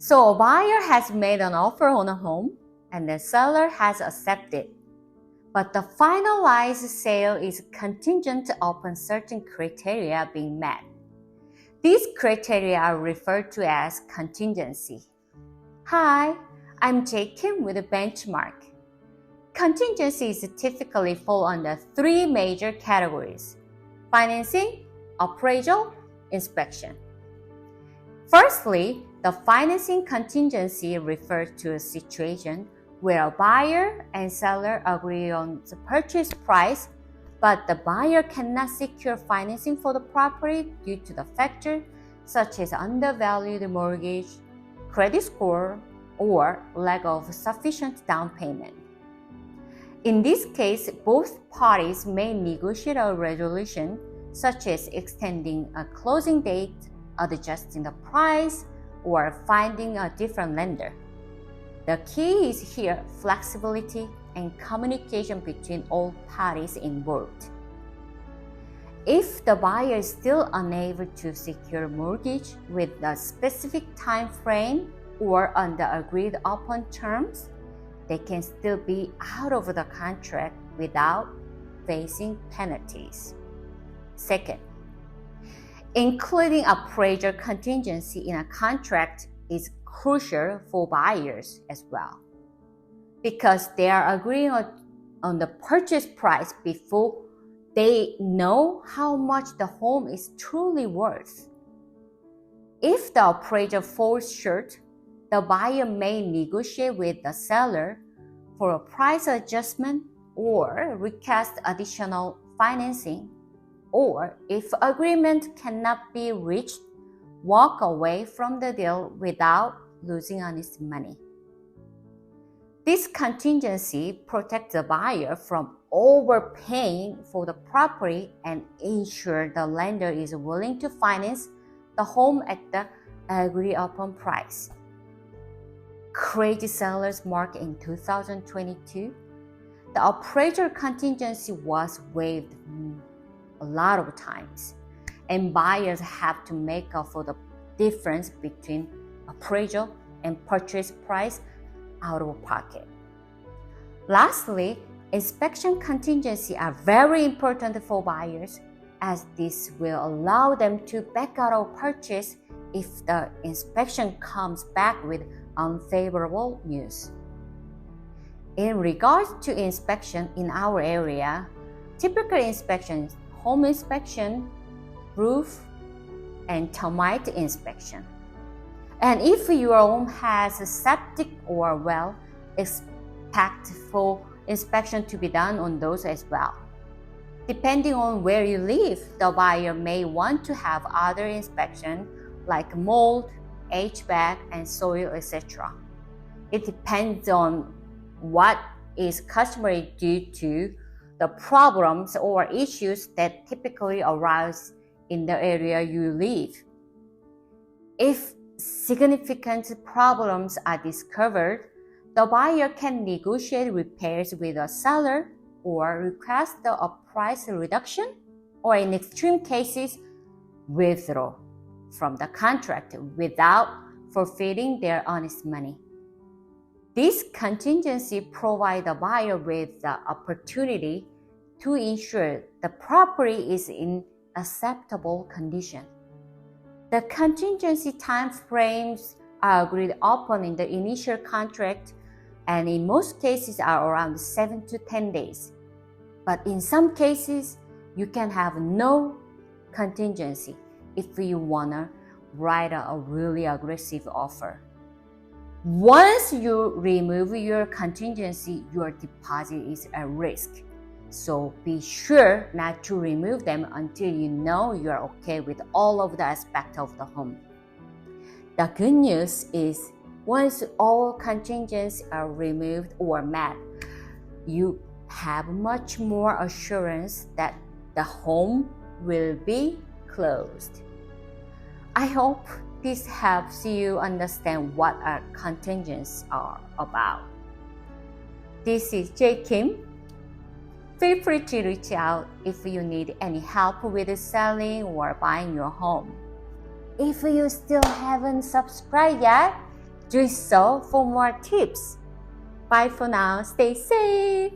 So a buyer has made an offer on a home and the seller has accepted. But the finalized sale is contingent upon certain criteria being met. These criteria are referred to as contingency. Hi, I'm Kim with a Benchmark. Contingencies typically fall under three major categories: financing, appraisal, inspection. Firstly, the financing contingency refers to a situation where a buyer and seller agree on the purchase price, but the buyer cannot secure financing for the property due to the factors such as undervalued mortgage, credit score, or lack of sufficient down payment. In this case, both parties may negotiate a resolution, such as extending a closing date, adjusting the price, or finding a different lender. The key is here flexibility and communication between all parties involved. If the buyer is still unable to secure a mortgage with a specific time frame or under agreed upon terms, they can still be out of the contract without facing penalties. Second, including appraisal contingency in a contract is crucial for buyers as well, because they are agreeing on the purchase price before they know how much the home is truly worth. If the appraisal falls short, the buyer may negotiate with the seller for a price adjustment or request additional financing, or if agreement cannot be reached, walk away from the deal without losing honest money. This contingency protects the buyer from overpaying for the property and ensures the lender is willing to finance the home at the agreed upon price. Crazy sellers market in 2022, the appraisal contingency was waived a lot of times, and buyers have to make up for the difference between appraisal and purchase price out of pocket. Lastly, inspection contingency are very important for buyers, as this will allow them to back out of purchase if the inspection comes back with unfavorable news. In regards to inspection in our area, typical inspections: home inspection, roof, and termite inspection. And if your home has a septic or well, expect for inspection to be done on those as well. Depending on where you live, the buyer may want to have other inspection like mold, HVAC, and soil, etc. It depends on what is customary due to the problems or issues that typically arise in the area you live. If significant problems are discovered, the buyer can negotiate repairs with a seller or request a price reduction, or in extreme cases, withdraw from the contract without forfeiting their honest money. This contingency provides the buyer with the opportunity to ensure the property is in acceptable condition. The contingency time frames are agreed upon in the initial contract, and in most cases are around 7 to 10 days. But in some cases, you can have no contingency if you wanna write a really aggressive offer. Once you remove your contingency, your deposit is at risk. So be sure not to remove them until you know you're okay with all of the aspects of the home. The good news is, once all contingencies are removed or met, you have much more assurance that the home will be closed. I hope this helps you understand what our contingencies are about. This is Kim. Feel free to reach out if you need any help with selling or buying your home. If you still haven't subscribed yet, do so for more tips. Bye for now. Stay safe.